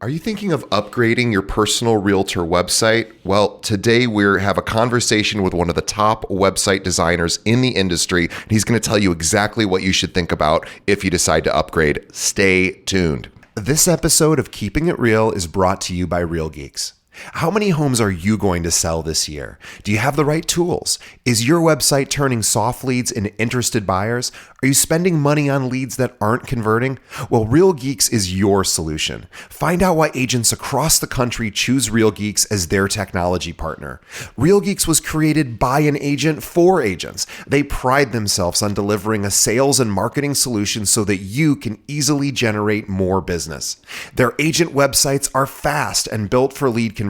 Are you thinking of upgrading your personal realtor website? Well, today we have a conversation with one of the top website designers in the industry, and he's going to tell you exactly what you should think about if you decide to upgrade. Stay tuned. This episode of Keeping It Real is brought to you by Real Geeks. How many homes are you going to sell this year? Do you have the right tools? Is your website turning soft leads into interested buyers? Are you spending money on leads that aren't converting? Well, Real Geeks is your solution. Find out why agents across the country choose Real Geeks as their technology partner. Real Geeks was created by an agent for agents. They pride themselves on delivering a sales and marketing solution so that you can easily generate more business. Their agent websites are fast and built for lead conversion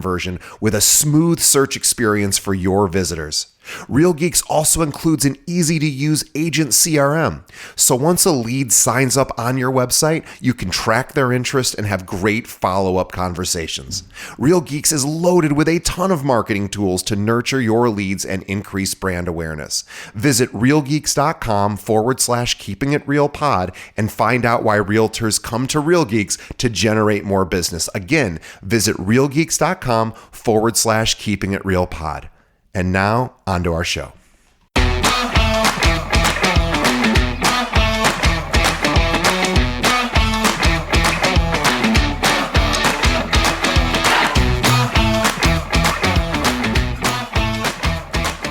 with a smooth search experience for your visitors. Real Geeks also includes an easy-to-use agent CRM. So once a lead signs up on your website, you can track their interest and have great follow-up conversations. Real Geeks is loaded with a ton of marketing tools to nurture your leads and increase brand awareness. Visit realgeeks.com/keeping it real pod and find out why realtors come to Real Geeks to generate more business. Again, visit realgeeks.com/keeping it real pod. And now, on to our show.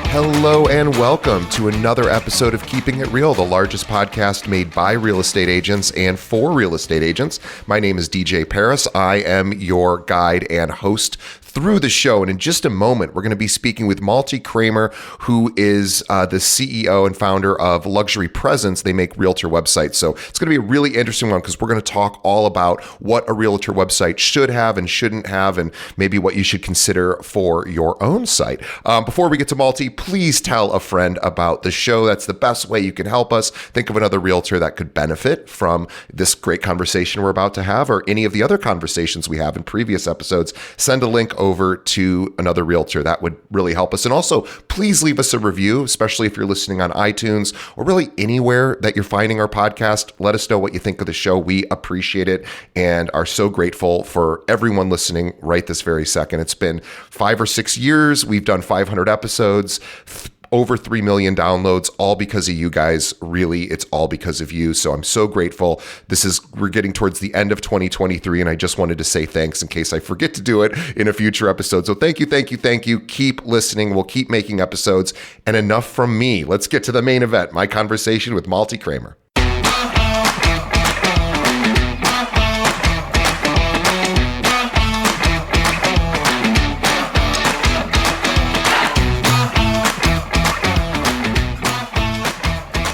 Hello and welcome to another episode of Keeping It Real, the largest podcast made by real estate agents and for real estate agents. My name is DJ Paris. I am your guide and host through the show. And in just a moment, we're going to be speaking with Malte Kramer, who is the CEO and founder of Luxury Presence. They make realtor websites. So it's going to be a really interesting one because we're going to talk all about what a realtor website should have and shouldn't have, and maybe what you should consider for your own site. Before we get to Malte, please tell a friend about the show. That's the best way you can help us. Think of another realtor that could benefit from this great conversation we're about to have, or any of the other conversations we have in previous episodes. Send a link over to another realtor. That would really help us. And also, please leave us a review, especially if you're listening on iTunes or really anywhere that you're finding our podcast. Let us know what you think of the show. We appreciate it and are so grateful for everyone listening right this very second. It's been 5 or 6 years. We've done 500 episodes, over 3 million downloads, all because of you guys. Really, it's all because of you. So I'm so grateful. We're getting towards the end of 2023, and I just wanted to say thanks in case I forget to do it in a future episode. So thank you, thank you, thank you. Keep listening. We'll keep making episodes. And enough from me. Let's get to the main event, my conversation with Malte Kramer.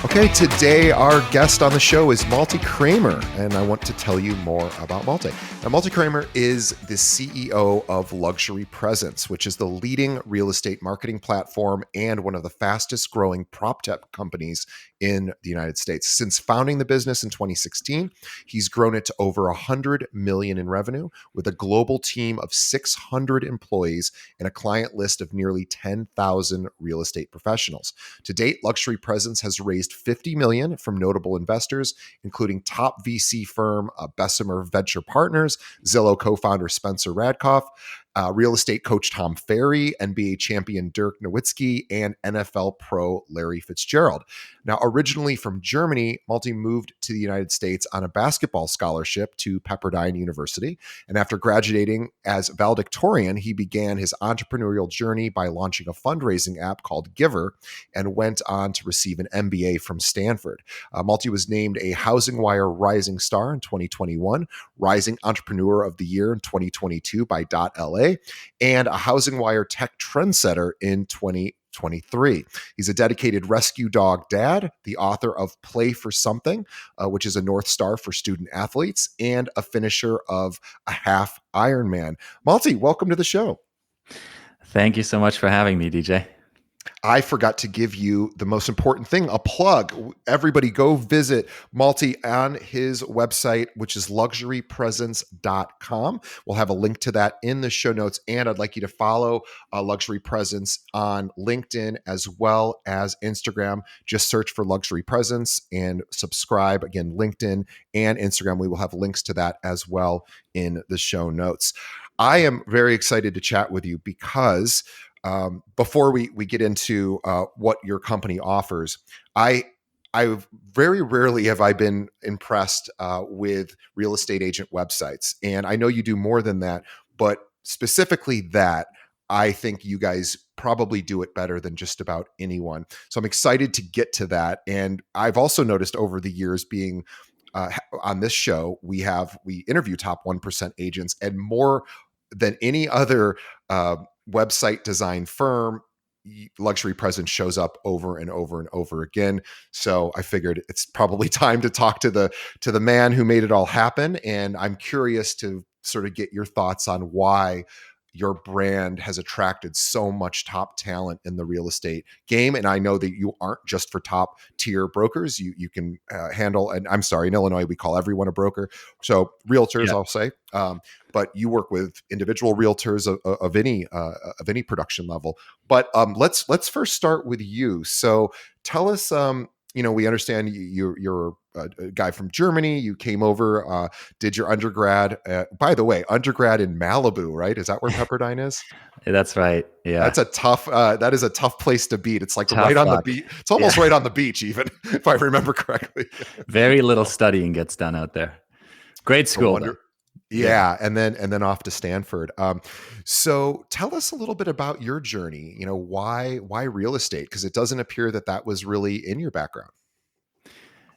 Okay, today our guest on the show is Malte Kramer, and I want to tell you more about Malte. Now, Malte Kramer is the CEO of Luxury Presence, which is the leading real estate marketing platform and one of the fastest growing PropTech companies in the United States. Since founding the business in 2016, he's grown it to over 100 million in revenue with a global team of 600 employees and a client list of nearly 10,000 real estate professionals. To date, Luxury Presence has raised $50 million from notable investors, including top VC firm Bessemer Venture Partners, Zillow co-founder Spencer Radkoff, real estate coach Tom Ferry, NBA champion Dirk Nowitzki, and NFL pro Larry Fitzgerald. Now, originally from Germany, Malte moved to the United States on a basketball scholarship to Pepperdine University. And after graduating as valedictorian, he began his entrepreneurial journey by launching a fundraising app called Giver and went on to receive an MBA from Stanford. Malte was named a Housing Wire Rising Star in 2021, Rising Entrepreneur of the Year in 2022 by .LA, and a Housing Wire Tech Trendsetter in 2023. He's a dedicated rescue dog dad, the author of Play for Something, which is a North Star for student athletes, and a finisher of a half Ironman. Malte, welcome to the show. Thank you so much for having me, DJ. I forgot to give you the most important thing, a plug. Everybody go visit Malte on his website, which is luxurypresence.com. We'll have a link to that in the show notes. And I'd like you to follow Luxury Presence on LinkedIn as well as Instagram. Just search for Luxury Presence and subscribe. Again, LinkedIn and Instagram. We will have links to that as well in the show notes. I am very excited to chat with you because before we get into what your company offers, I very rarely have I been impressed with real estate agent websites, and I know you do more than that, but specifically that. I think you guys probably do it better than just about anyone. So I'm excited to get to that. And I've also noticed over the years being on this show, we interview top 1% agents, and more than any other website design firm, Luxury Presence shows up over and over and over again. So I figured it's probably time to talk to the man who made it all happen. And I'm curious to sort of get your thoughts on why your brand has attracted so much top talent in the real estate game. And I know that you aren't just for top tier brokers. You can handle, and I'm sorry, in Illinois, we call everyone a broker. So realtors, Yeah. I'll say. But you work with individual realtors of any production level. But let's first start with you. So tell us, we understand you're a guy from Germany. You came over, did your undergrad. By the way, undergrad in Malibu, right? Is that where Pepperdine is? That's right. Yeah. That's a tough. That is a tough place to beat. It's like right Tough on the luck. beach. It's almost Yeah. right on the beach, even if I remember correctly. Very little studying gets done out there. Great No school though. wonder. Yeah, and then off to Stanford. So tell us a little bit about your journey. Why real estate? Because it doesn't appear that was really in your background.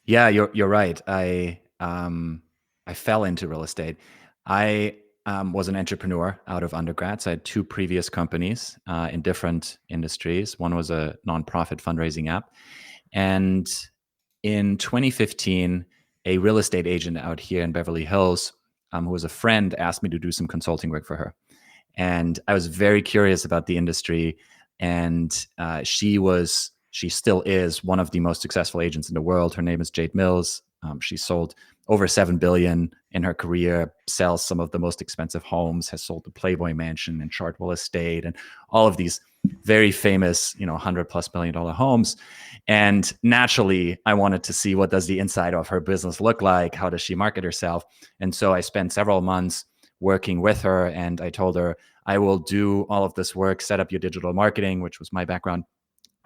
Yeah, you're right. I fell into real estate. I was an entrepreneur out of undergrad. So I had two previous companies in different industries. One was a nonprofit fundraising app, and in 2015, a real estate agent out here in Beverly Hills, who was a friend, asked me to do some consulting work for her. And I was very curious about the industry. And she still is one of the most successful agents in the world. Her name is Jade Mills. She sold over 7 billion in her career, sells some of the most expensive homes, has sold the Playboy Mansion and Chartwell Estate and all of these very famous, $100+ million homes. And naturally, I wanted to see what does the inside of her business look like? How does she market herself? And so I spent several months working with her, and I told her, I will do all of this work, set up your digital marketing, which was my background,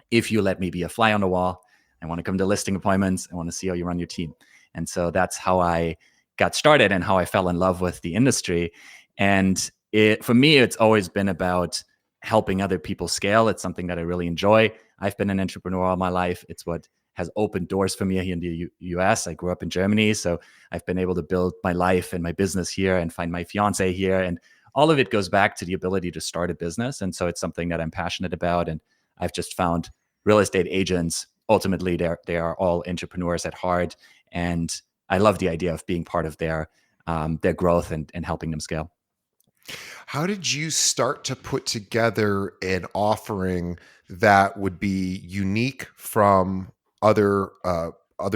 if you let me be a fly on the wall. I want to come to listing appointments. I want to see how you run your team. And so that's how I got started and how I fell in love with the industry. And for me, it's always been about helping other people scale. It's something that I really enjoy. I've been an entrepreneur all my life. It's what has opened doors for me here in the US. I grew up in Germany, so I've been able to build my life and my business here and find my fiance here. And all of it goes back to the ability to start a business. And so it's something that I'm passionate about. And I've just found real estate agents, ultimately, they are all entrepreneurs at heart. And I love the idea of being part of their growth and helping them scale. How did you start to put together an offering that would be unique from other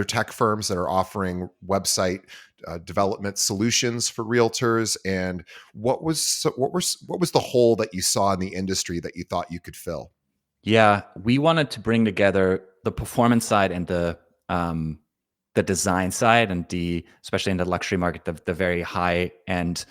tech firms that are offering website development solutions for realtors? And what was the hole that you saw in the industry that you thought you could fill? Yeah, we wanted to bring together the performance side and the design side, and especially in the luxury market, the very high end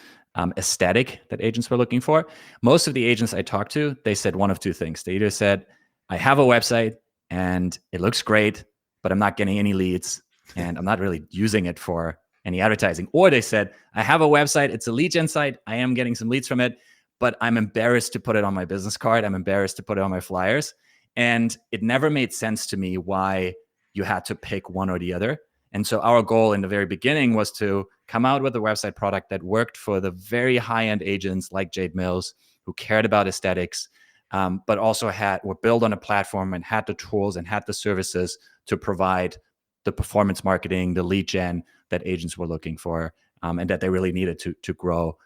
aesthetic that agents were looking for. Most of the agents I talked to, they said one of two things. They either said, I have a website and it looks great, but I'm not getting any leads and I'm not really using it for any advertising. Or they said, I have a website, it's a lead gen site, I am getting some leads from it, but I'm embarrassed to put it on my business card. I'm embarrassed to put it on my flyers. And it never made sense to me why you had to pick one or the other. And so our goal in the very beginning was to come out with a website product that worked for the very high-end agents like Jade Mills, who cared about aesthetics, but also were built on a platform and had the tools and had the services to provide the performance marketing, the lead gen that agents were looking for, and that they really needed to grow.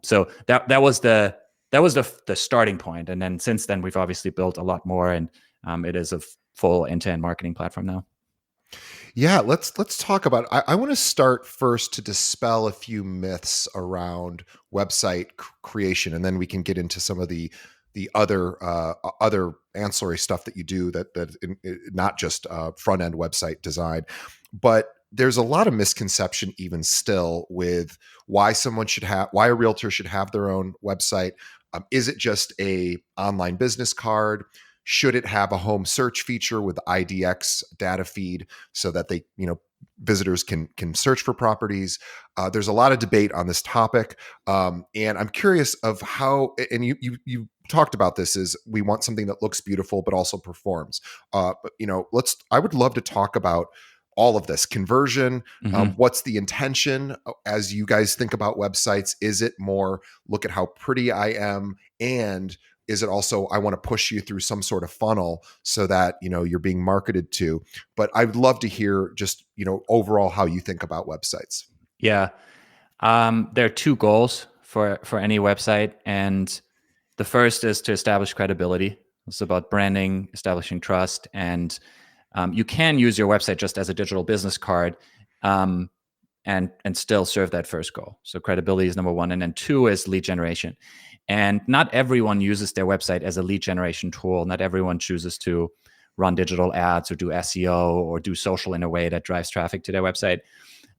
So that was the starting point. And then since then, we've obviously built a lot more. And it is a full end-to-end marketing platform now. Yeah, let's talk about. I want to start first to dispel a few myths around website creation, and then we can get into some of the other ancillary stuff that you do not just front end website design, but there's a lot of misconception even still with why a realtor should have their own website. Is it just a online business card? Should it have a home search feature with IDX data feed so that visitors can search for properties? There's a lot of debate on this topic, and I'm curious of how. And you talked about this, is we want something that looks beautiful but also performs. But I would love to talk about all of this conversion. Mm-hmm. What's the intention as you guys think about websites? Is it more look at how pretty I am, and is it also I want to push you through some sort of funnel so that you're being marketed to? But I'd love to hear just overall how you think about websites. Yeah, there are two goals for any website, and the first is to establish credibility. It's about branding, establishing trust, and you can use your website just as a digital business card, and still serve that first goal. So credibility is number one, and then two is lead generation. And not everyone uses their website as a lead generation tool. Not everyone chooses to run digital ads or do SEO or do social in a way that drives traffic to their website.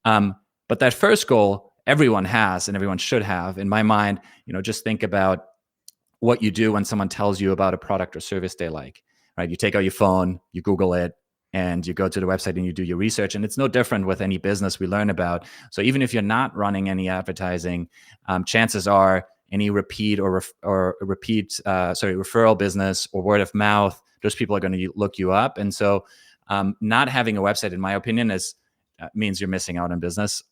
But that first goal, everyone has and everyone should have. In my mind, just think about what you do when someone tells you about a product or service they like, right? You take out your phone, you Google it, and you go to the website and you do your research. And it's no different with any business we learn about. So even if you're not running any advertising, chances are any repeat referral business or word of mouth, those people are going to look you up. And so not having a website, in my opinion, means you're missing out on business.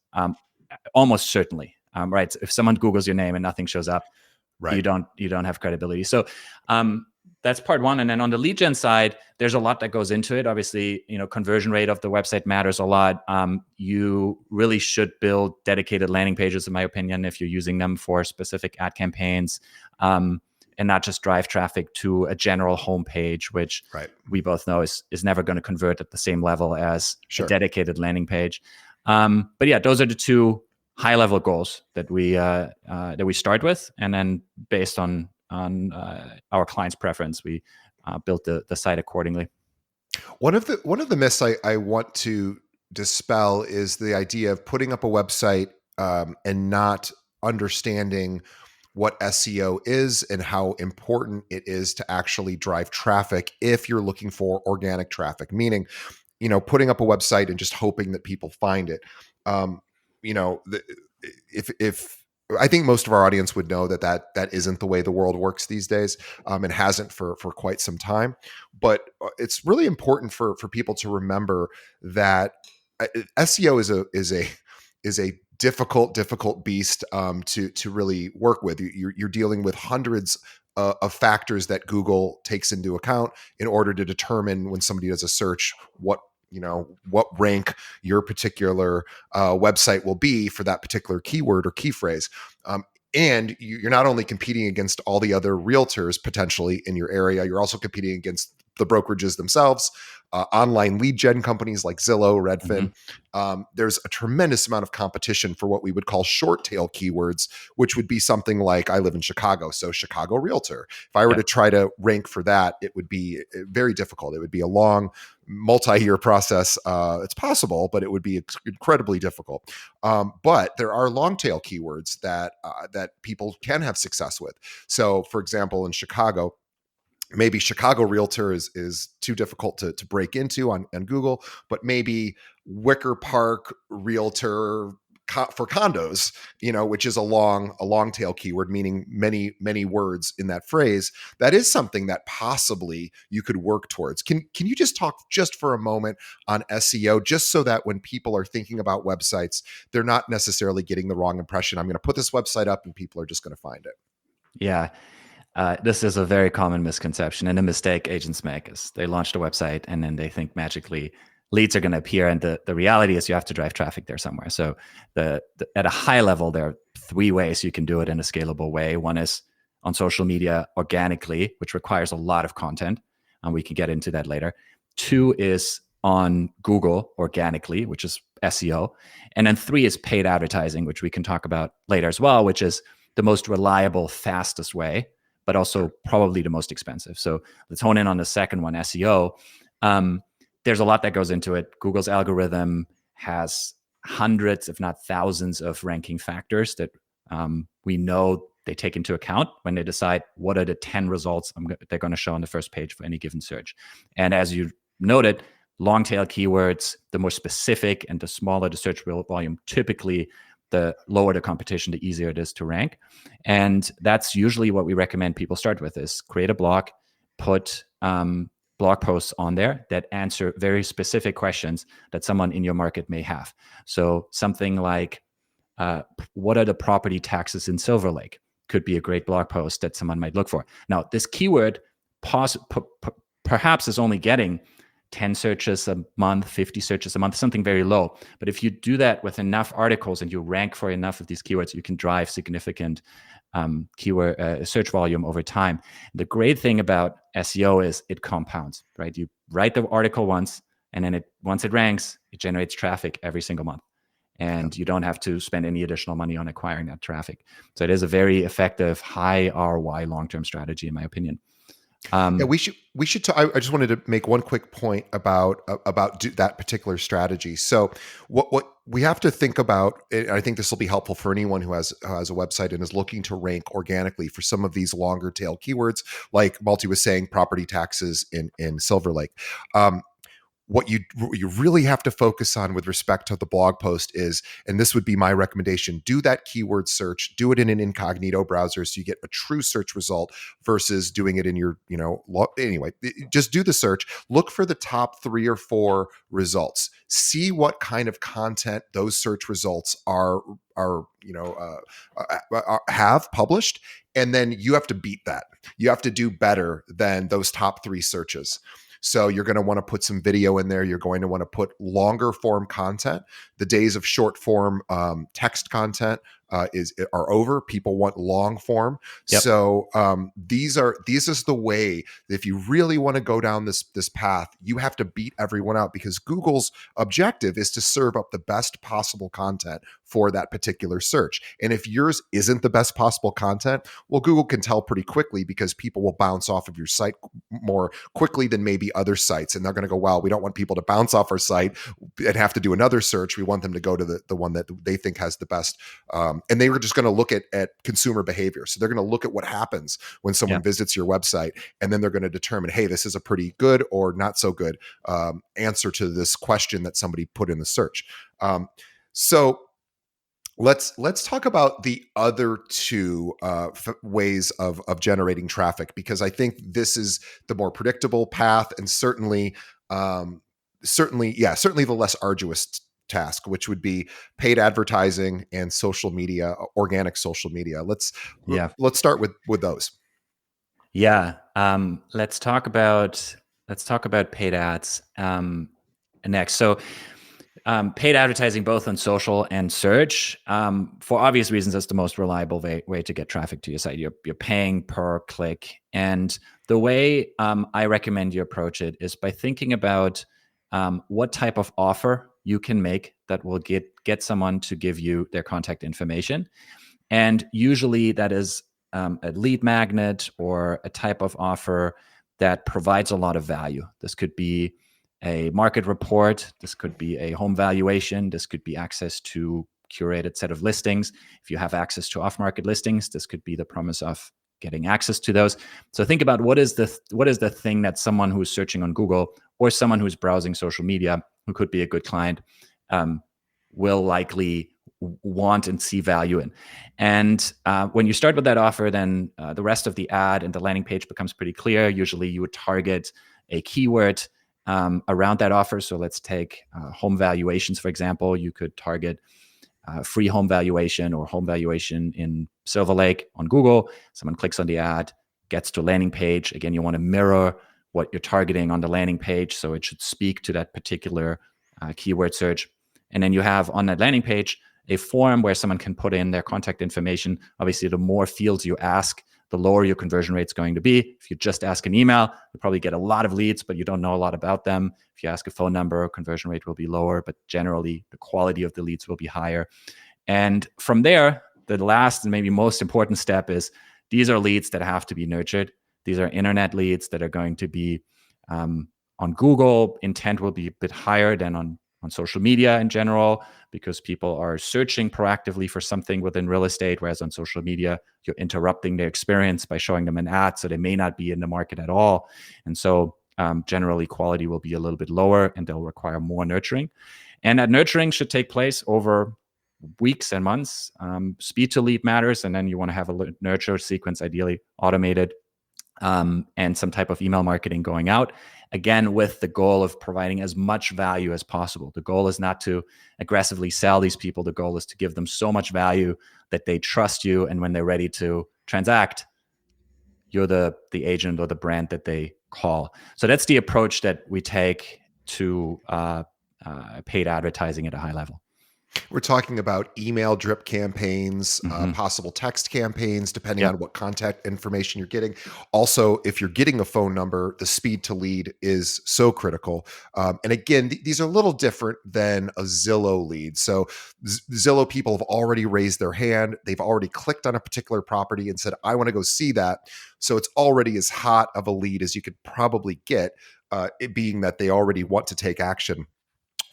Almost certainly, right? If someone Googles your name and nothing shows up, right, you don't have credibility. So that's part one. And then on the lead gen side, there's a lot that goes into it. Obviously, conversion rate of the website matters a lot. You really should build dedicated landing pages, in my opinion, if you're using them for specific ad campaigns, and not just drive traffic to a general homepage, which we both know is never going to convert at the same level as a dedicated landing page. But yeah, those are the two high-level goals that we start with, and then based on our client's preference, we built the site accordingly. One of the myths I want to dispel is the idea of putting up a website and not understanding what SEO is and how important it is to actually drive traffic if you're looking for organic traffic, meaning putting up a website and just hoping that people find it. If I think most of our audience would know that isn't the way the world works these days, and hasn't for quite some time. But it's really important for people to remember that SEO is a difficult beast to really work with. You're dealing with hundreds of factors that Google takes into account in order to determine when somebody does a search what rank your particular website will be for that particular keyword or key phrase. And you're not only competing against all the other realtors potentially in your area, you're also competing against the brokerages themselves, online lead gen companies like Zillow, Redfin. There's a tremendous amount of competition for what we would call short tail keywords, which would be something like I live in Chicago, so Chicago realtor. If I were to try to rank for that, it would be very difficult. It would be a long multi-year process. It's possible, but it would be incredibly difficult. But there are long tail keywords that people can have success with. So for example, in Chicago, maybe Chicago realtor is too difficult to break into on Google, but maybe Wicker Park realtor for condos, which is a long tail keyword, meaning many words in that phrase. That is something that possibly you could work towards. Can you just talk just for a moment on SEO, just so that when people are thinking about websites, they're not necessarily getting the wrong impression? I'm going to put this website up and people are just going to find it. Yeah. This is a very common misconception and a mistake agents make is they launch the website and then they think magically leads are going to appear. And the reality is you have to drive traffic there somewhere. So at a high level, there are three ways you can do it in a scalable way. One is on social media organically, which requires a lot of content. and we can get into that later. 2 is on Google organically, which is SEO. And then 3 is paid advertising, which we can talk about later as well, which is the most reliable, fastest way, but also probably the most expensive. So let's hone in on the second one, SEO. There's a lot that goes into it. Google's algorithm has hundreds, if not thousands, of ranking factors that we know they take into account when they decide what are the 10 results they're going to show on the first page for any given search. And as you noted, long tail keywords, the more specific and the smaller the search volume, typically the lower the competition, the easier it is to rank. And that's usually what we recommend people start with, is create a blog, put blog posts on there that answer very specific questions that someone in your market may have. So something like, what are the property taxes in Silver Lake? Could be a great blog post that someone might look for. Now, this keyword perhaps is only getting 10 searches a month, 50 searches a month, something very low. But if you do that with enough articles and you rank for enough of these keywords, you can drive significant keyword search volume over time. The great thing about SEO is it compounds, right? You write the article once, and then once it ranks, it generates traffic every single month. And you don't have to spend any additional money on acquiring that traffic. So it is a very effective, high ROI long-term strategy, in my opinion. We should. I just wanted to make one quick point about that particular strategy. So what we have to think about, and I think this will be helpful for anyone who has a website and is looking to rank organically for some of these longer tail keywords, like Malte was saying, property taxes in Silver Lake. What you really have to focus on with respect to the blog post is, and this would be my recommendation, do that keyword search, do it in an incognito browser so you get a true search result versus doing it in your, anyway, just do the search, look for the top 3 or 4 results, see what kind of content those search results have published, and then you have to beat that. You have to do better than those top 3 searches. So you're going to want to put some video in there. You're going to want to put longer form content. The days of short form text content are over. People want long form. Yep. So this is the way that if you really want to go down this path, you have to beat everyone out, because Google's objective is to serve up the best possible content for that particular search. And if yours isn't the best possible content, well, Google can tell pretty quickly, because people will bounce off of your site more quickly than maybe other sites. And they're going to go, well, we don't want people to bounce off our site and have to do another search. We want them to go to the one that they think has the best. And they were just going to look at consumer behavior. So they're going to look at what happens when someone visits your website, and then they're going to determine, hey, this is a pretty good or not so good answer to this question that somebody put in the search. So let's talk about the other 2 ways of generating traffic, because I think this is the more predictable path, and certainly the less arduous task, which would be paid advertising and social media, organic social media. Let's start with those. Yeah. Let's talk about paid ads next. So paid advertising both on social and search, for obvious reasons, that's the most reliable way to get traffic to your site. You're paying per click. And the way I recommend you approach it is by thinking about what type of offer you can make that will get someone to give you their contact information. And usually that is a lead magnet or a type of offer that provides a lot of value. This could be a market report. This could be a home valuation. This could be access to curated set of listings. If you have access to off-market listings, this could be the promise of getting access to those. So think about what is the thing that someone who's searching on Google or someone who's browsing social media who could be a good client will likely want and see value in. And when you start with that offer, then the rest of the ad and the landing page becomes pretty clear. Usually you would target a keyword around that offer. So let's take home valuations, for example. You could target free home valuation or home valuation in Silver Lake on Google. Someone clicks on the ad, gets to a landing page. Again, you want to mirror what you're targeting on the landing page, so it should speak to that particular keyword search. And then you have on that landing page a form where someone can put in their contact information. Obviously, the more fields you ask, the lower your conversion rate is going to be. If you just ask an email, you probably get a lot of leads, but you don't know a lot about them. If you ask a phone number, conversion rate will be lower, but generally the quality of the leads will be higher. And from there, the last and maybe most important step is these are leads that have to be nurtured. These are internet leads that are going to be on Google. Intent will be a bit higher than on social media in general, because people are searching proactively for something within real estate, whereas on social media, you're interrupting their experience by showing them an ad, so they may not be in the market at all. And so generally quality will be a little bit lower and they'll require more nurturing. And that nurturing should take place over weeks and months. Speed to lead matters, and then you want to have a nurture sequence, ideally automated, and some type of email marketing going out, again, with the goal of providing as much value as possible. The goal is not to aggressively sell these people. The goal is to give them so much value that they trust you, and when they're ready to transact, you're the agent or the brand that they call. So that's the approach that we take to paid advertising at a high level. We're talking about email drip campaigns, possible text campaigns, depending on what contact information you're getting. Also, if you're getting a phone number, the speed to lead is so critical. And again, these are a little different than a Zillow lead. So Zillow people have already raised their hand. They've already clicked on a particular property and said, I want to go see that. So it's already as hot of a lead as you could probably get, it being that they already want to take action.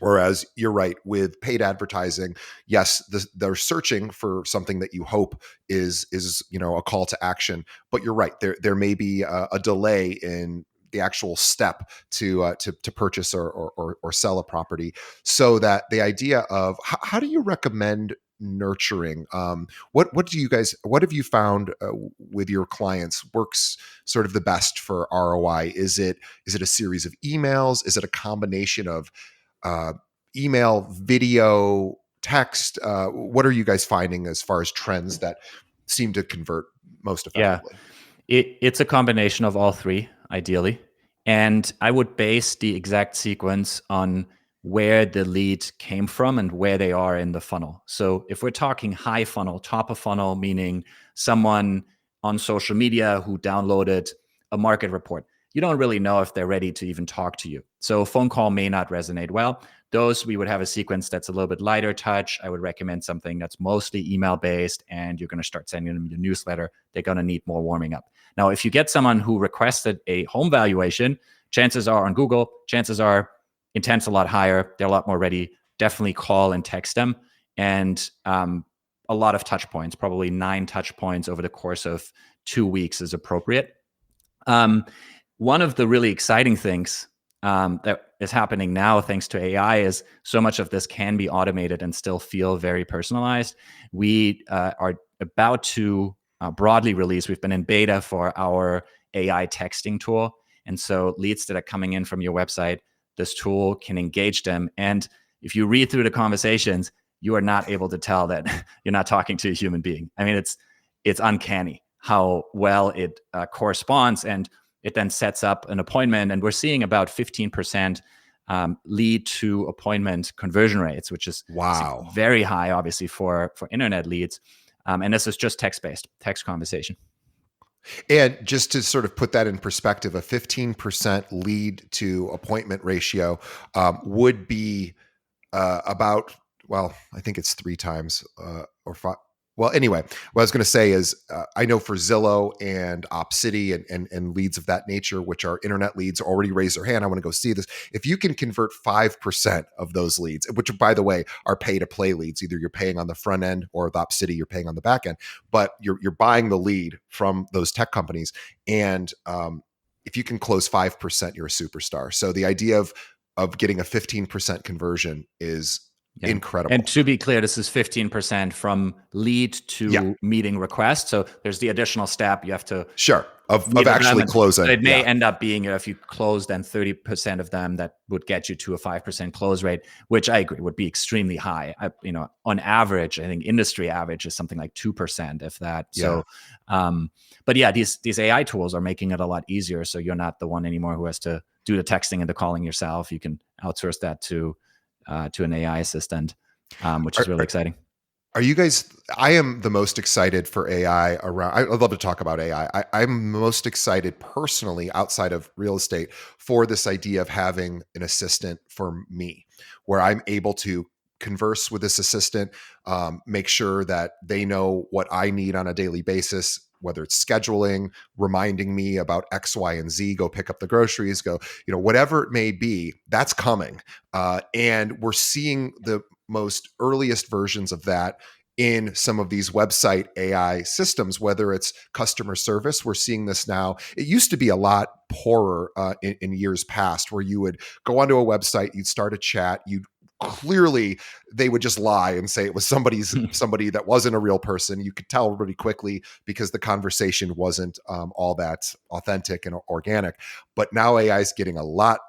Whereas you're right, with paid advertising, yes, they're searching for something that you hope is a call to action. But you're right, there may be a delay in the actual step to purchase or sell a property. So that the idea of how do you recommend nurturing? What have you found with your clients works sort of the best for ROI? Is it a series of emails? Is it a combination of email, video, text? What are you guys finding as far as trends that seem to convert most effectively? Yeah, it's a combination of all three, ideally. And I would base the exact sequence on where the lead came from and where they are in the funnel. So if we're talking high funnel, top of funnel, meaning someone on social media who downloaded a market report, you don't really know if they're ready to even talk to you. So a phone call may not resonate well. Those, we would have a sequence that's a little bit lighter touch. I would recommend something that's mostly email based, and you're going to start sending them your newsletter. They're going to need more warming up. Now, if you get someone who requested a home valuation, chances are on Google, chances are intent's a lot higher. They're a lot more ready. Definitely call and text them. And a lot of touch points, probably 9 touch points over the course of 2 weeks is appropriate. One of the really exciting things that is happening now, thanks to AI, is so much of this can be automated and still feel very personalized. We are about to broadly release, we've been in beta for our AI texting tool. And so leads that are coming in from your website, this tool can engage them. And if you read through the conversations, you are not able to tell that you're not talking to a human being. I mean, it's uncanny how well it corresponds, and it then sets up an appointment. And we're seeing about 15% lead to appointment conversion rates, which is very high, obviously, for internet leads. And this is just text-based, text conversation. And just to sort of put that in perspective, a 15% lead to appointment ratio would be about, well, I think it's 3 times or 5. Well, anyway, what I was going to say is I know for Zillow and OpCity and leads of that nature, which are internet leads, already raise their hand. I want to go see this. If you can convert 5% of those leads, which, by the way, are pay-to-play leads, either you're paying on the front end or with OpCity, you're paying on the back end, but you're buying the lead from those tech companies. And if you can close 5%, you're a superstar. So the idea of getting a 15% conversion is incredible. And to be clear, this is 15% from lead to meeting request. So there's the additional step you have to of actually closing. So it may end up being, if you close, then 30% of them, that would get you to a 5% close rate, which I agree would be extremely high. On average, I think industry average is something like 2%, if that. So, but yeah, these AI tools are making it a lot easier. So you're not the one anymore who has to do the texting and the calling yourself. You can outsource that to an AI assistant, which is really exciting. Are you guys? I am the most excited for AI around. I'd love to talk about AI. I'm most excited personally outside of real estate for this idea of having an assistant for me, where I'm able to converse with this assistant, make sure that they know what I need on a daily basis, whether it's scheduling, reminding me about X, Y, and Z, go pick up the groceries, go, whatever it may be, that's coming. And we're seeing the most earliest versions of that in some of these website AI systems, whether it's customer service. We're seeing this now. It used to be a lot poorer in years past, where you would go onto a website, you'd start a chat, you'd clearly they would just lie and say it was somebody that wasn't a real person. You could tell really quickly because the conversation wasn't all that authentic and organic. But now AI is getting a lot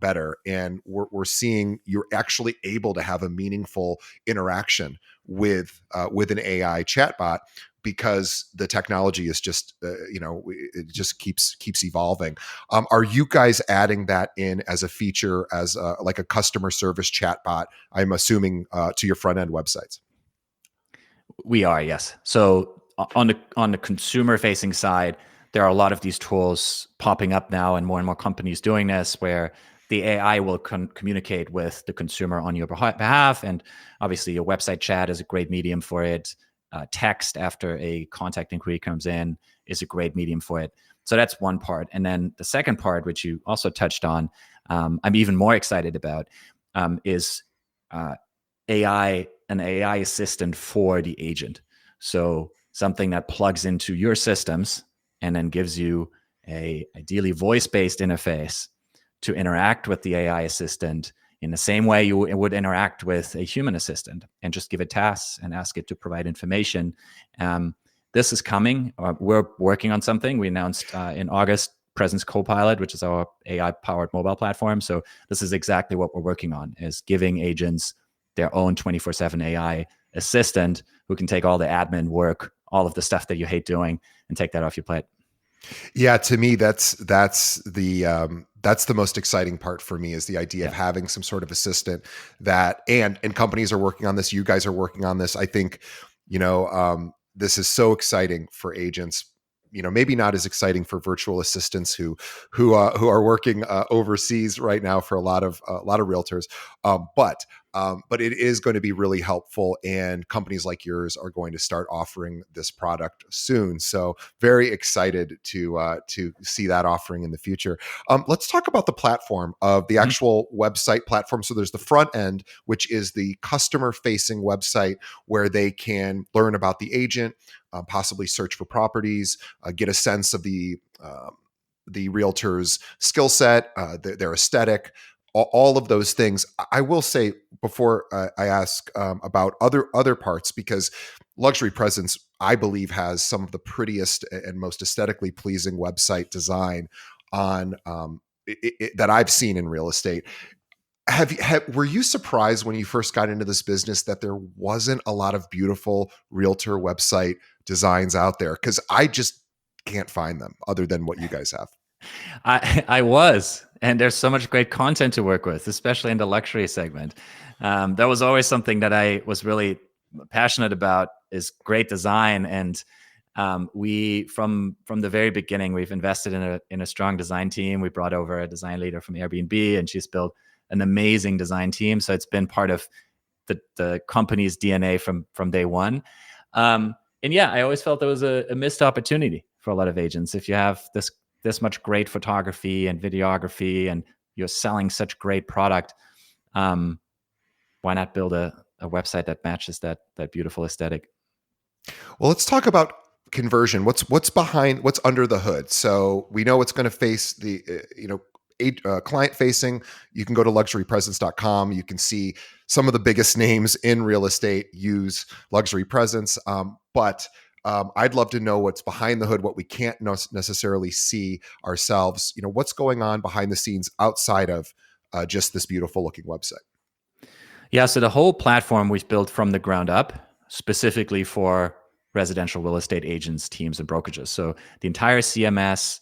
better, and we're seeing you're actually able to have a meaningful interaction with an AI chatbot, because the technology is just it just keeps evolving. Are you guys adding that in as a feature, as like a customer service chatbot? I'm assuming to your front end websites. We are, yes. So on the consumer facing side, there are a lot of these tools popping up now, and more companies doing this, where the AI will communicate with the consumer on your behalf. And obviously, your website chat is a great medium for it. Text after a contact inquiry comes in is a great medium for it. So that's one part. And then the second part, which you also touched on, I'm even more excited about, is AI, an AI assistant for the agent. So something that plugs into your systems and then gives you a ideally voice-based interface to interact with the AI assistant in the same way you would interact with a human assistant, and just give it tasks and ask it to provide information. This is coming. We're working on something. We announced in August Presence Copilot, which is our AI-powered mobile platform. So this is exactly what we're working on, is giving agents their own 24/7 AI assistant who can take all the admin work, all of the stuff that you hate doing, and take that off your plate. Yeah, to me, that's the most exciting part for me, is the idea of having some sort of assistant that, and companies are working on this. You guys are working on this. I think, this is so exciting for agents. Maybe not as exciting for virtual assistants who are working overseas right now for a lot of realtors, but it is going to be really helpful, and companies like yours are going to start offering this product soon. So very excited to see that offering in the future. Let's talk about the platform of the actual website platform. So there's the front end, which is the customer facing website, where they can learn about the agent, possibly search for properties, get a sense of the realtor's skill set, their aesthetic, all of those things. I will say, before I ask about other parts, because Luxury Presence, I believe, has some of the prettiest and most aesthetically pleasing website design on that I've seen in real estate. Were you surprised when you first got into this business that there wasn't a lot of beautiful realtor website designs out there? Because I just can't find them other than what you guys have. I was, and there's so much great content to work with, especially in the luxury segment. That was always something that I was really passionate about, is great design. And we, from the very beginning, we've invested in a strong design team. We brought over a design leader from Airbnb, and she's built an amazing design team. So it's been part of the company's DNA from day one. And yeah, I always felt there was a missed opportunity for a lot of agents. If you have this much great photography and videography, and you're selling such great product, why not build a website that matches that beautiful aesthetic? Well, let's talk about conversion. What's behind, what's under the hood? So we know it's going to face the client facing. You can go to luxurypresence.com. You can see some of the biggest names in real estate use Luxury Presence. But I'd love to know what's behind the hood, what we can't necessarily see ourselves. What's going on behind the scenes outside of just this beautiful looking website. Yeah, so the whole platform we've built from the ground up, specifically for residential real estate agents, teams, and brokerages. So the entire CMS,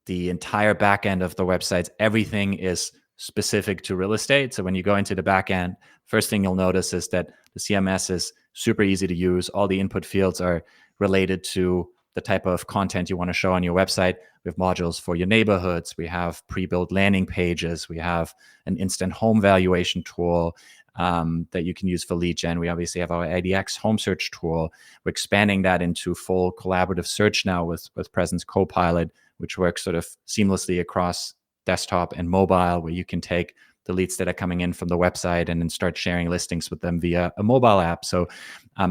the entire back end of the websites, everything is specific to real estate. So when you go into the back end, first thing you'll notice is that the CMS is super easy to use. All the input fields are related to the type of content you want to show on your website. We have modules for your neighborhoods. We have pre-built landing pages. We have an instant home valuation tool that you can use for lead gen. We obviously have our IDX home search tool. We're expanding that into full collaborative search now with Presence Copilot, which works sort of seamlessly across desktop and mobile, where you can take the leads that are coming in from the website and then start sharing listings with them via a mobile app. So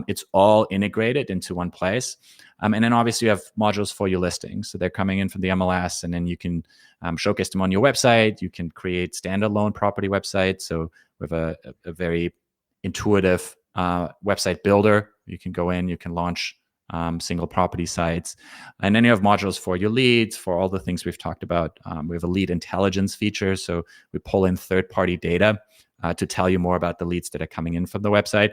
it's all integrated into one place. And then obviously you have modules for your listings. So they're coming in from the MLS, and then you can showcase them on your website. You can create standalone property websites. So we have a very intuitive website builder. You can go in, you can launch single property sites. And then you have modules for your leads, for all the things we've talked about. We have a lead intelligence feature. So we pull in third-party data to tell you more about the leads that are coming in from the website.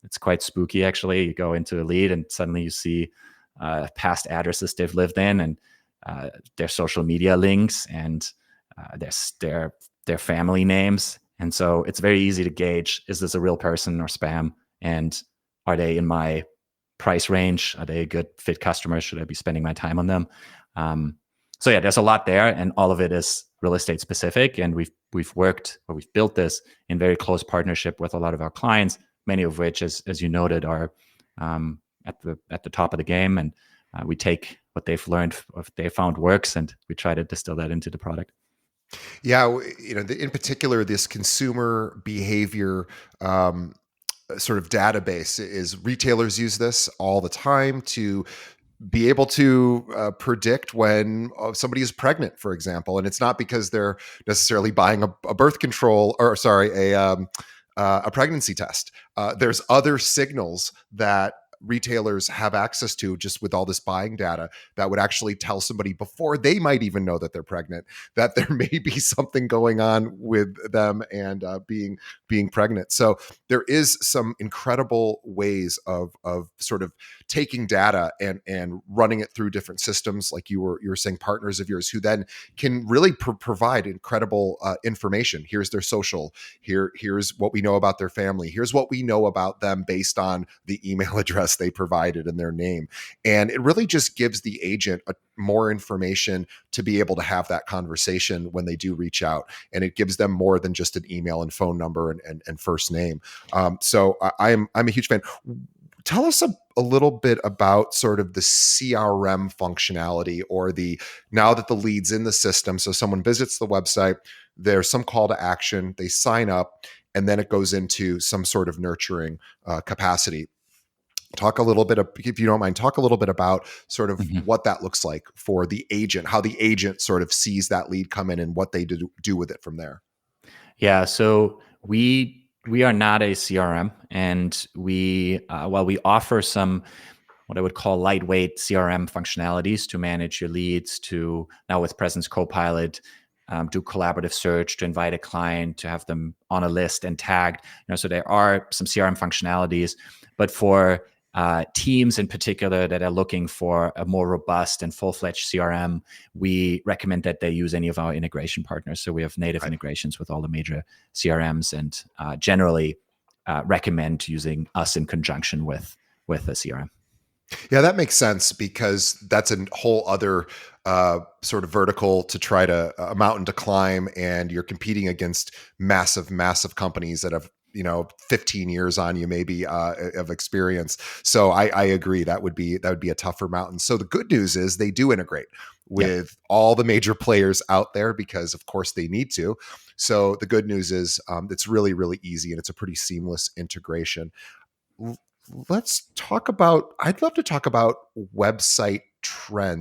It's quite spooky, actually. You go into a lead and suddenly you see past addresses they've lived in, and their social media links, and their family names. And so it's very easy to gauge, is this a real person or spam? And are they in my price range? Are they a good fit customer? Should I be spending my time on them? So yeah, there's a lot there, and all of it is real estate specific. And we've built this in very close partnership with a lot of our clients, many of which, as you noted, are at the top of the game. And we take what they've learned, what they found works, and we try to distill that into the product. Yeah, in particular, this consumer behavior sort of database is retailers use this all the time to be able to predict when somebody is pregnant, for example. And it's not because they're necessarily buying a birth control, or sorry, a pregnancy test. There's other signals that retailers have access to just with all this buying data that would actually tell somebody before they might even know that they're pregnant that there may be something going on with them and being pregnant. So there is some incredible ways of sort of taking data and running it through different systems, like you were saying, partners of yours who then can really provide incredible information. Here's their social. Here's what we know about their family. Here's what we know about them based on the email address they provided and their name. And it really just gives the agent more information to be able to have that conversation when they do reach out. And it gives them more than just an email and phone number and first name. So I'm a huge fan. Tell us a little bit about sort of the CRM functionality, or now that the lead's in the system. So someone visits the website, there's some call to action, they sign up, and then it goes into some sort of nurturing capacity. Talk a little bit, if you don't mind, talk a little bit about sort of what that looks like for the agent, how the agent sort of sees that lead come in and what they do with it from there. Yeah, so we are not a CRM, and while we offer some what I would call lightweight CRM functionalities to manage your leads, to now with Presence Copilot, do collaborative search, to invite a client, to have them on a list and tagged. So there are some CRM functionalities, but for teams in particular that are looking for a more robust and full-fledged CRM, we recommend that they use any of our integration partners. So we have native integrations with all the major CRMs, and generally recommend using us in conjunction with a CRM. Yeah, that makes sense, because that's a whole other sort of vertical to try to a mountain to climb, and you're competing against massive companies that have 15 years on you maybe of experience. So I agree that would be a tougher mountain. So the good news is they do integrate with all the major players out there, because of course they need to. So the good news is it's really, really easy, and it's a pretty seamless integration. I'd love to talk about website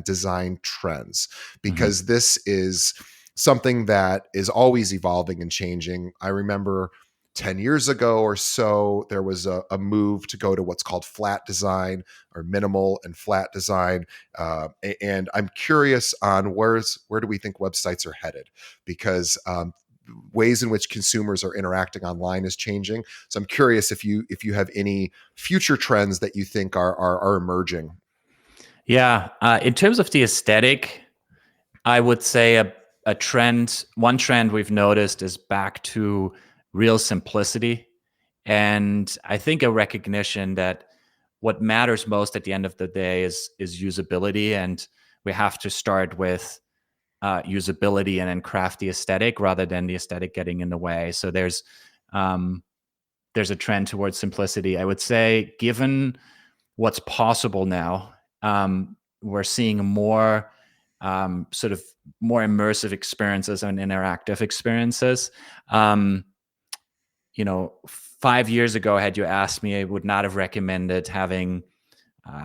design trends, because this is something that is always evolving and changing. I remember 10 years ago or so, there was a move to go to what's called flat design, or minimal and flat design. And I'm curious on where do we think websites are headed, because ways in which consumers are interacting online is changing. So I'm curious if you have any future trends that you think are emerging. Yeah, in terms of the aesthetic, I would say one trend we've noticed is back to real simplicity And I think a recognition that what matters most at the end of the day is usability, and we have to start with usability and then craft the aesthetic rather than the aesthetic getting in the way. So there's a trend towards simplicity. I would say, given what's possible now, we're seeing more sort of more immersive experiences and interactive experiences. Um, 5 years ago, had you asked me, I would not have recommended having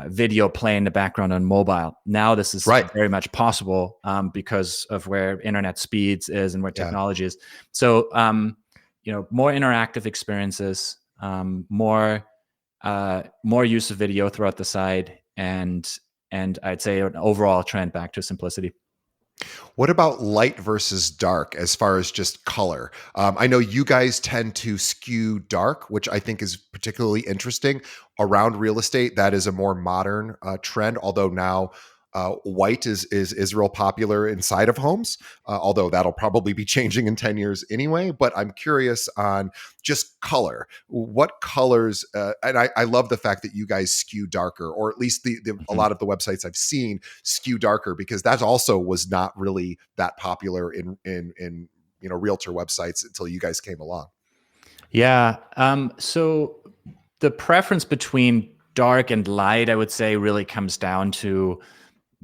video play in the background on mobile. Now this is Right. very much possible because of where internet speeds is and where Yeah. technology is. So, more interactive experiences, more use of video throughout the site, and I'd say an overall trend back to simplicity. What about light versus dark as far as just color? I know you guys tend to skew dark, which I think is particularly interesting around real estate. That is a more modern trend, although now white is real popular inside of homes, although that'll probably be changing in 10 years anyway. But I'm curious on just color. What colors, and I love the fact that you guys skew darker, or at least a lot of the websites I've seen skew darker, because that also was not really that popular in realtor websites until you guys came along. Yeah. So the preference between dark and light, I would say, really comes down to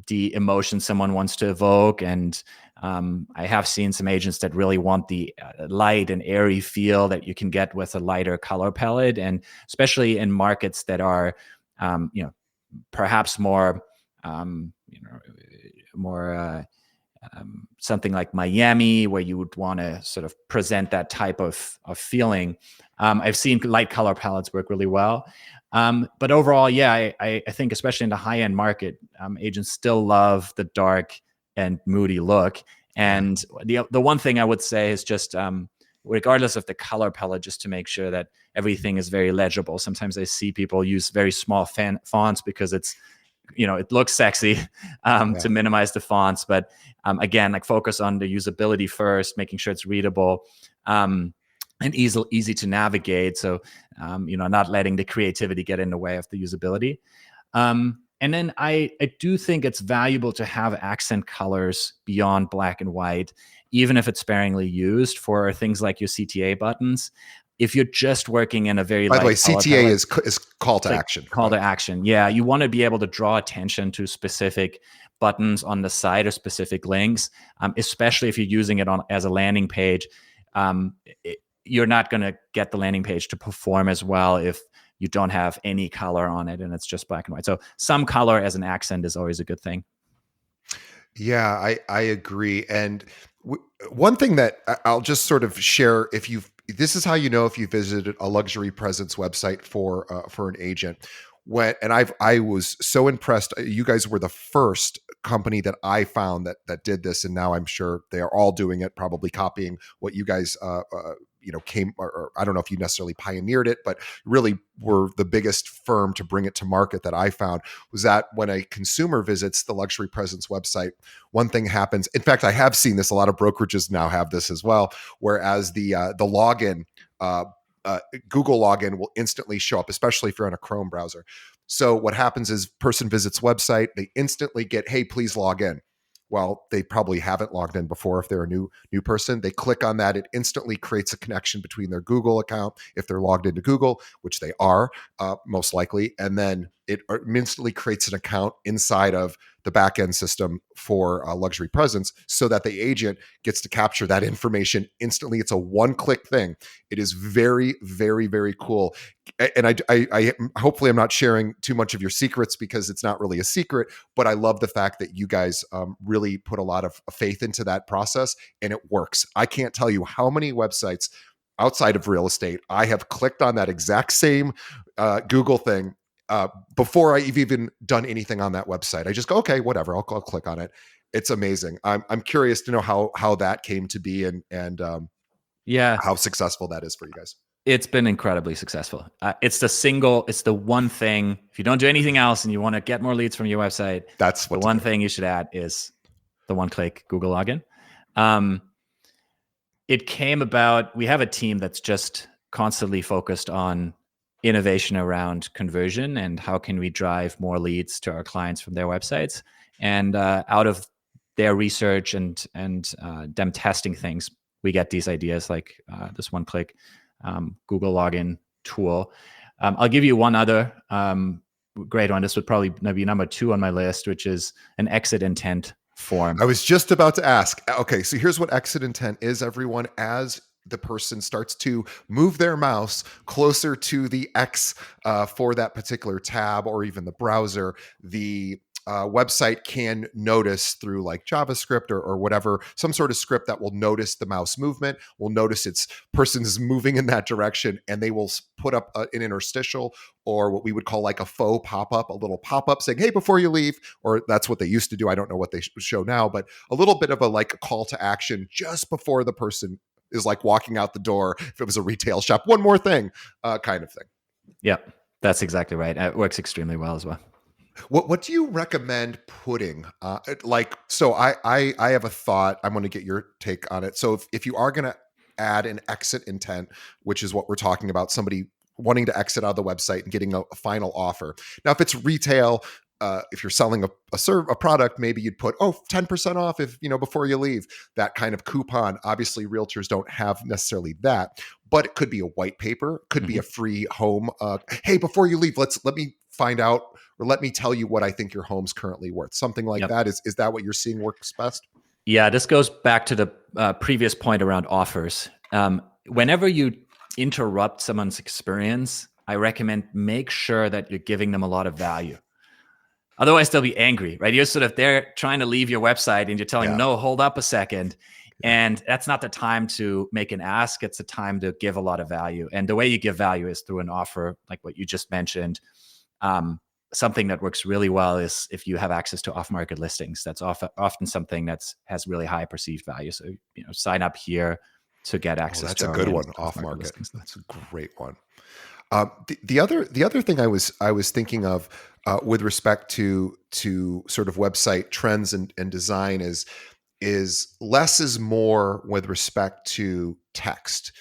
the emotion someone wants to evoke. And I have seen some agents that really want the light and airy feel that you can get with a lighter color palette, and especially in markets that are, perhaps more, more something like Miami, where you would want to sort of present that type of feeling. I've seen light color palettes work really well. But overall, yeah, I think especially in the high end market, agents still love the dark and moody look. And the one thing I would say is just, regardless of the color palette, just to make sure that everything is very legible. Sometimes I see people use very small fonts because it looks sexy to minimize the fonts. But again, like, focus on the usability first, making sure it's readable. And easy to navigate. So, not letting the creativity get in the way of the usability. And then I do think it's valuable to have accent colors beyond black and white, even if it's sparingly used for things like your CTA buttons. If you're just working in a very By the way, light color CTA palette, is call to action. Call to action. Yeah, you want to be able to draw attention to specific buttons on the site or specific links, especially if you're using it as a landing page. You're not going to get the landing page to perform as well if you don't have any color on it and it's just black and white. So some color as an accent is always a good thing. Yeah, I agree. And one thing that I'll just sort of share, this is how you know if you visited a luxury presence website for an agent. I was so impressed. You guys were the first company that I found that did this, and now I'm sure they are all doing it, probably copying what you guys came, or I don't know if you necessarily pioneered it, but really were the biggest firm to bring it to market that I found. Was that when a consumer visits the luxury presence website, one thing happens. In fact, I have seen this. A lot of brokerages now have this as well, whereas the login, Google login will instantly show up, especially if you're on a Chrome browser. So what happens is, person visits website, they instantly get, hey, please log in. Well, they probably haven't logged in before if they're a new person. They click on that. It instantly creates a connection between their Google account, if they're logged into Google, which they are most likely, and then it instantly creates an account inside of the back-end system for luxury presence, so that the agent gets to capture that information instantly. It's a one-click thing. It is very, very, very cool. And I hopefully I'm not sharing too much of your secrets, because it's not really a secret, but I love the fact that you guys really put a lot of faith into that process, and it works. I can't tell you how many websites outside of real estate I have clicked on that exact same Google thing before I've even done anything on that website. I just go, okay, whatever, I'll click on it. It's amazing. I'm curious to know how that came to be, and Yeah, how successful that is for you guys. it's been incredibly successful. It's the one thing. If you don't do anything else and you want to get more leads from your website, That's what the one thing you should add is the one-click Google login. It came about. We have a team that's just constantly focused on innovation around conversion and how can we drive more leads to our clients from their websites. And out of their research and them testing things, we get these ideas like this one-click Google login tool. I'll give you one other great one. This would probably be number 2 on my list, which is an exit intent form. I was just about to ask. Okay, so here's what exit intent is, everyone. As the person starts to move their mouse closer to the X for that particular tab or even the browser, the website can notice through like JavaScript or whatever, some sort of script that will notice the mouse movement, will notice its person is moving in that direction, and they will put up an interstitial or what we would call like a faux pop-up, a little pop-up saying, hey, before you leave, or that's what they used to do. I don't know what they show now, but a little bit of a call to action just before the person is like walking out the door. If it was a retail shop, one more thing, kind of thing. Yeah, that's exactly right. It works extremely well as well. What do you recommend putting? So I have a thought. I'm going to get your take on it. So if you are going to add an exit intent, which is what we're talking about, somebody wanting to exit out of the website and getting a final offer. Now, if it's retail, if you're selling a product, maybe you'd put 10% off if before you leave, that kind of coupon. Obviously, realtors don't have necessarily that, but it could be a white paper, could be a free home. Hey, before you leave, let me find out, or let me tell you what I think your home's currently worth. Something like that. Is that what you're seeing works best? Yeah, this goes back to the previous point around offers. Whenever you interrupt someone's experience, I recommend make sure that you're giving them a lot of value. Otherwise, they'll be angry, right? You're sort of there trying to leave your website and you're telling them, no, hold up a second. And that's not the time to make an ask. It's a time to give a lot of value. And the way you give value is through an offer, like what you just mentioned. Something that works really well is if you have access to off-market listings. That's often something that's has really high perceived value. So, sign up here to get access. That's to a good one. Off-market listings. That's a great one. The other thing I was thinking of with respect to sort of website trends and design is less is more with respect to text,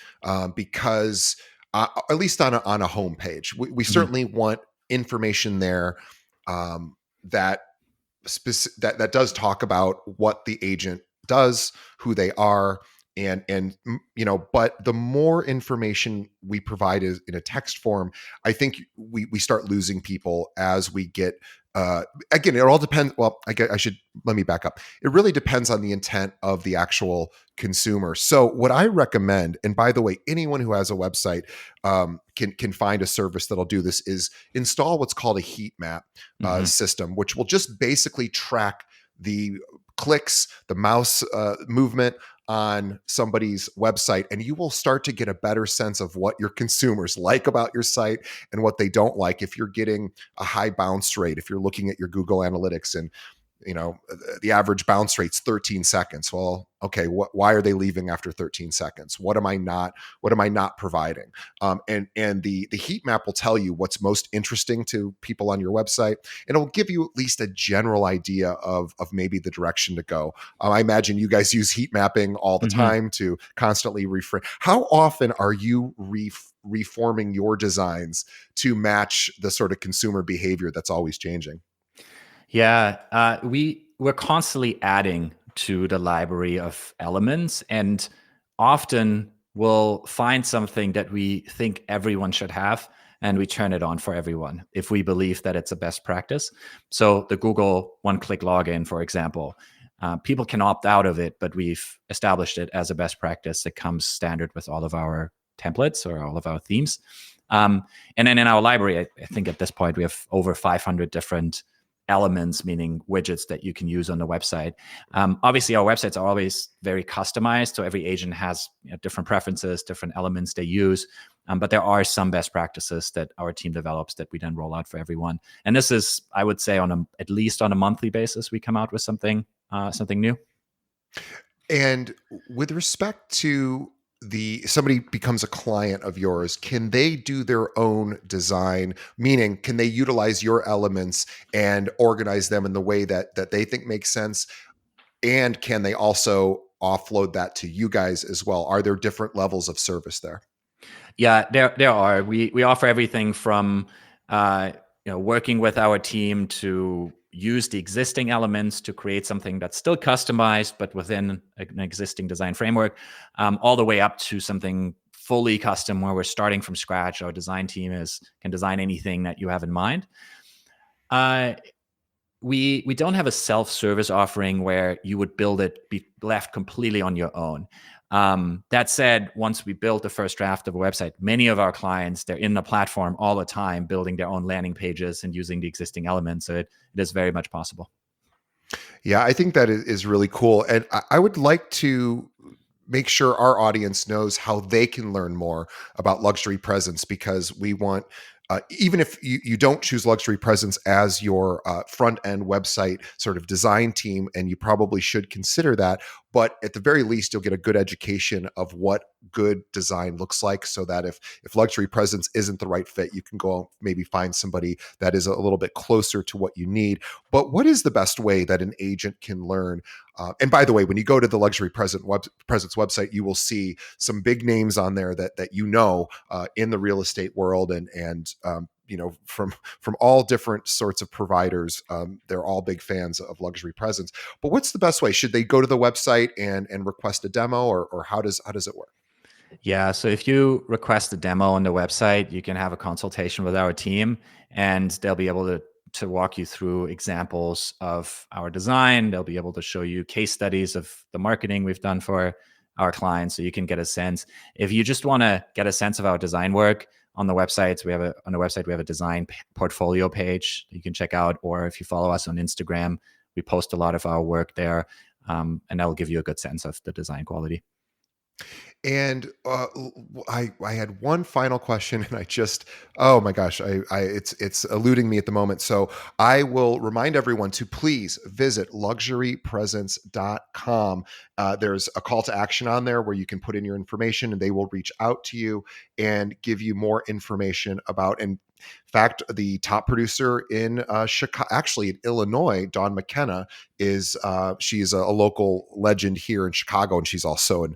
because at least on a homepage, we certainly want information there that that does talk about what the agent does, who they are, and but the more information we provide is in a text form, I think we start losing people as we get again, it all depends. Well, let me back up. It really depends on the intent of the actual consumer. So what I recommend, and by the way, anyone who has a website can find a service that'll do this, is install what's called a heat map system, which will just basically track the clicks, the mouse movement on somebody's website, and you will start to get a better sense of what your consumers like about your site and what they don't like. If you're getting a high bounce rate, if you're looking at your Google Analytics and the average bounce rate's 13 seconds. Well, okay, why are they leaving after 13 seconds? What am I not providing? And the heat map will tell you what's most interesting to people on your website, and it'll give you at least a general idea of maybe the direction to go. I imagine you guys use heat mapping all the time to constantly reframe. How often are you reforming your designs to match the sort of consumer behavior that's always changing? Yeah, we're constantly adding to the library of elements, and often we'll find something that we think everyone should have, and we turn it on for everyone if we believe that it's a best practice. So the Google one-click login, for example, people can opt out of it, but we've established it as a best practice that comes standard with all of our templates or all of our themes. And then in our library, I think at this point we have over 500 different elements, meaning widgets that you can use on the website. Obviously, our websites are always very customized, so every agent has different preferences, different elements they use. But there are some best practices that our team develops that we then roll out for everyone. And this is, I would say, at least on a monthly basis, we come out with something new. And with respect to somebody becomes a client of yours, can they do their own design? Meaning, can they utilize your elements and organize them in the way that they think makes sense? And can they also offload that to you guys as well? Are there different levels of service there? Yeah, there are. We offer everything from working with our team to use the existing elements to create something that's still customized but within an existing design framework, all the way up to something fully custom where we're starting from scratch. Our design team can design anything that you have in mind. We don't have a self-service offering where you would build it, be left completely on your own. That said, once we build the first draft of a website, many of our clients, they're in the platform all the time, building their own landing pages and using the existing elements. So it is very much possible. Yeah, I think that is really cool. And I would like to make sure our audience knows how they can learn more about luxury presence, because we want, even if you don't choose luxury presence as your front end website sort of design team, and you probably should consider that, but at the very least, you'll get a good education of what good design looks like, so that if luxury presence isn't the right fit, you can go maybe find somebody that is a little bit closer to what you need. But what is the best way that an agent can learn? And by the way, when you go to the luxury presence website, you will see some big names on there that in the real estate world, and from all different sorts of providers. They're all big fans of luxury presence. But what's the best way? Should they go to the website and request a demo, or how does it work? Yeah, so if you request a demo on the website, you can have a consultation with our team, and they'll be able to walk you through examples of our design. They'll be able to show you case studies of the marketing we've done for our clients, so you can get a sense. If you just want to get a sense of our design work, on the website we have a design portfolio page that you can check out, or if you follow us on Instagram, we post a lot of our work there, and that will give you a good sense of the design quality. And I had one final question, and I just, oh my gosh, it's eluding me at the moment. So I will remind everyone to please visit luxurypresence.com. There's a call to action on there where you can put in your information, and they will reach out to you and give you more information about. And in fact, the top producer in Chicago, actually in Illinois, Dawn McKenna, she's a local legend here in Chicago, and she's also in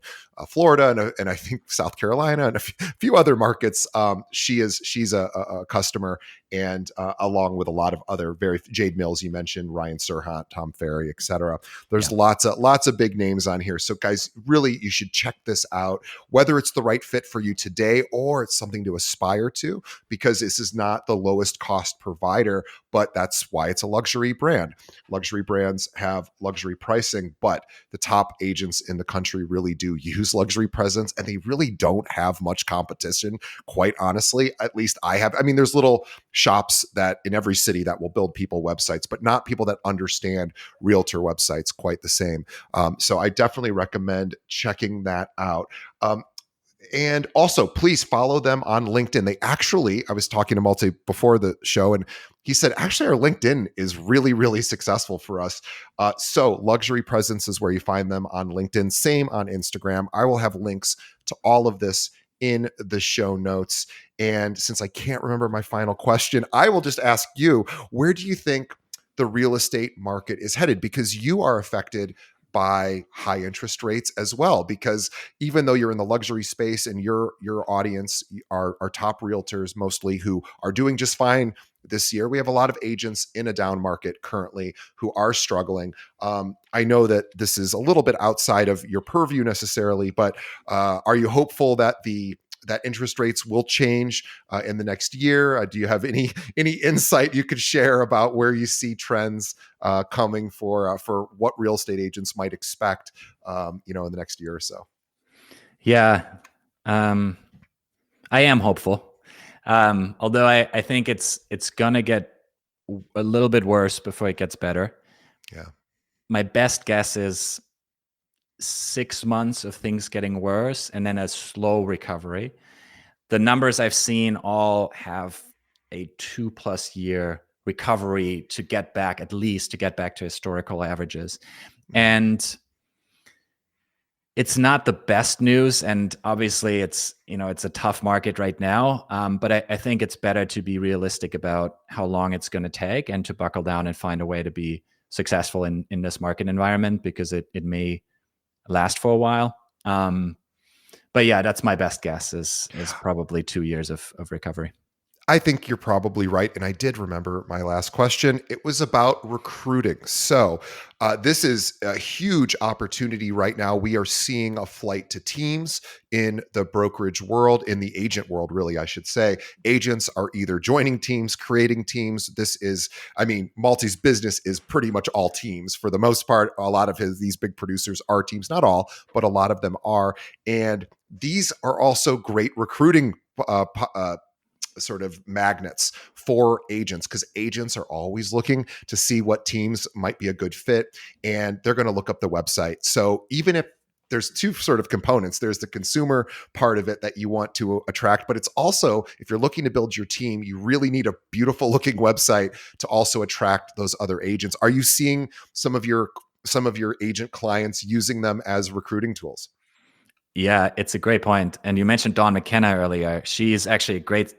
Florida, and I think South Carolina, and a few other markets. She's a customer, and along with a lot of other Jade Mills, you mentioned, Ryan Serhant, Tom Ferry, etc. There's lots of big names on here. So guys, really, you should check this out, whether it's the right fit for you today or it's something to aspire to, because this is not the lowest cost provider, but that's why it's a luxury brand. Luxury brands have luxury pricing, but the top agents in the country really do use luxury presence, and they really don't have much competition, quite honestly. At least I have. I mean, there's little shops that in every city that will build people websites, but not people that understand realtor websites quite the same. So I definitely recommend checking that out. And also, please follow them on LinkedIn. I was talking to Malte before the show, and he said, actually, our LinkedIn is really, really successful for us. So Luxury Presence is where you find them on LinkedIn. Same on Instagram. I will have links to all of this in the show notes. And since I can't remember my final question, I will just ask you, where do you think the real estate market is headed? Because you are affected by high interest rates as well, because even though you're in the luxury space and your audience are top realtors mostly, who are doing just fine this year, we have a lot of agents in a down market currently who are struggling. I know that this is a little bit outside of your purview necessarily, but are you hopeful that that interest rates will change in the next year? Do you have any insight you could share about where you see trends coming for what real estate agents might expect, in the next year or so? Yeah, I am hopeful, although I think it's gonna get a little bit worse before it gets better. Yeah. My best guess is 6 months of things getting worse and then a slow recovery. The numbers I've seen all have a 2+ year recovery to get back, at least to get back to historical averages. And it's not the best news, and obviously it's a tough market right now, but I think it's better to be realistic about how long it's going to take, and to buckle down and find a way to be successful in this market environment, because it may last for a while. But yeah, that's my best guess is probably 2 years of recovery. I think you're probably right. And I did remember my last question. It was about recruiting. So, this is a huge opportunity right now. We are seeing a flight to teams in the brokerage world, in the agent world, really, I should say. Agents are either joining teams, creating teams. This is, I mean, Malte's business is pretty much all teams for the most part. A lot of these big producers are teams, not all, but a lot of them are. And these are also great recruiting sort of magnets for agents, because agents are always looking to see what teams might be a good fit, and they're going to look up the website. So even if there's two sort of components, there's the consumer part of it that you want to attract, but it's also, if you're looking to build your team, you really need a beautiful looking website to also attract those other agents. Are you seeing some of your agent clients using them as recruiting tools? Yeah, it's a great point. And you mentioned Dawn McKenna earlier. She's actually a great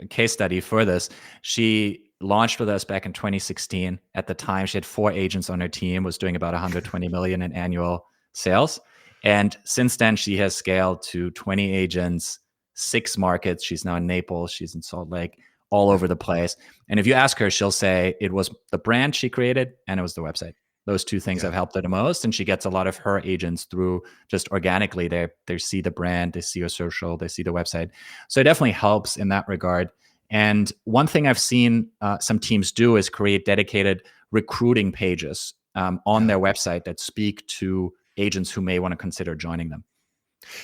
case study for this. She launched with us back in 2016. At the time, she had 4 agents on her team, was doing about 120 million in annual sales. And since then, she has scaled to 20 agents, 6 markets. She's now in Naples. She's in Salt Lake, all over the place. And if you ask her, she'll say it was the brand she created and it was the website. Those two things Yeah. have helped her the most. And she gets a lot of her agents through just organically. They see the brand, they see your social, they see the website. So it definitely helps in that regard. And one thing I've seen some teams do is create dedicated recruiting pages on their website that speak to agents who may want to consider joining them.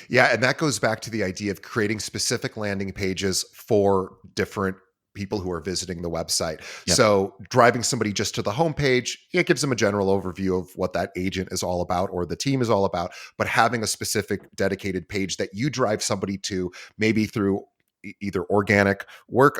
Yeah, and that goes back to the idea of creating specific landing pages for different people who are visiting the website. Yep. So driving somebody just to the homepage, it gives them a general overview of what that agent is all about or the team is all about, but having a specific dedicated page that you drive somebody to, maybe through either organic work,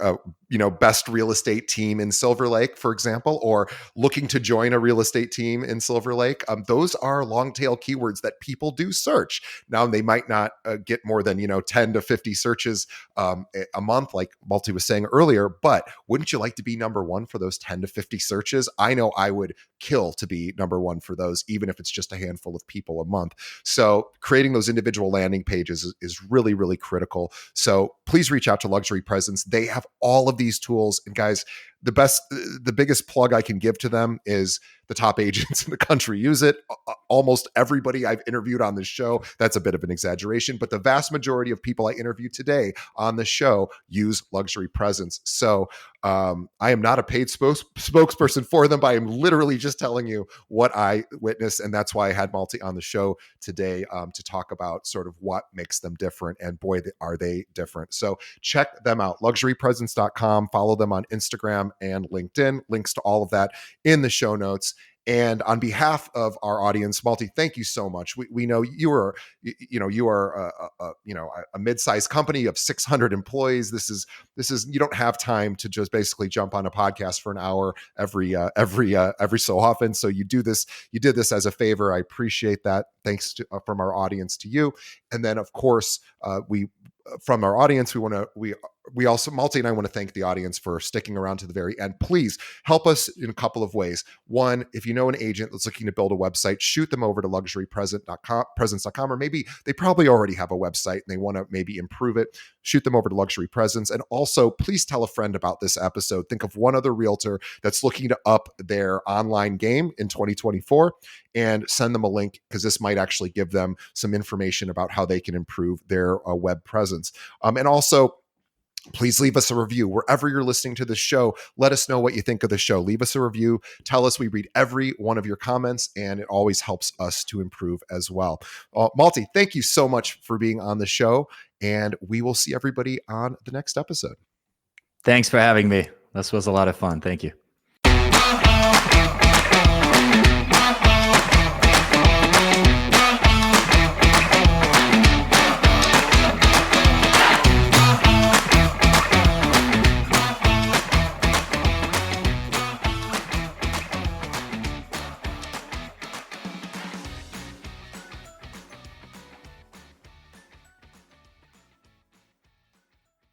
best real estate team in Silver Lake, for example, or looking to join a real estate team in Silver Lake. Those are long tail keywords that people do search. Now, they might not get more than 10 to 50 searches a month, like Malte was saying earlier, but wouldn't you like to be number one for those 10 to 50 searches? I know I would kill to be number one for those, even if it's just a handful of people a month. So creating those individual landing pages is really, really critical. So please reach out to Luxury Presence. They have all of these tools. And guys, the biggest plug I can give to them is the top agents in the country use it. Almost everybody I've interviewed on this show, that's a bit of an exaggeration, but the vast majority of people I interviewed today on the show use Luxury Presence. So I am not a paid spokesperson for them, but I am literally just telling you what I witnessed. And that's why I had Malte on the show today to talk about sort of what makes them different. And boy, are they different. So check them out, luxurypresence.com. Follow them on Instagram and LinkedIn. Links to all of that in the show notes. And on behalf of our audience, Malte, thank you so much. We know you are a mid-sized company of 600 employees. This is you don't have time to just basically jump on a podcast for an hour every so often. So you did this as a favor. I appreciate that. Thanks from our audience to you. And then of course from our audience, we also, Malte and I want to thank the audience for sticking around to the very end. Please help us in a couple of ways. One, if you know an agent that's looking to build a website, shoot them over to luxurypresence.com, or maybe they probably already have a website and they want to maybe improve it. Shoot them over to Luxury Presence. And also, please tell a friend about this episode. Think of one other realtor that's looking to up their online game in 2024 and send them a link, because this might actually give them some information about how they can improve their web presence. And also, please leave us a review wherever you're listening to this show. Let us know what you think of the show. Leave us a review. Tell us. We read every one of your comments, and it always helps us to improve as well. Malte, thank you so much for being on the show, and we will see everybody on the next episode. Thanks for having me. This was a lot of fun. Thank you.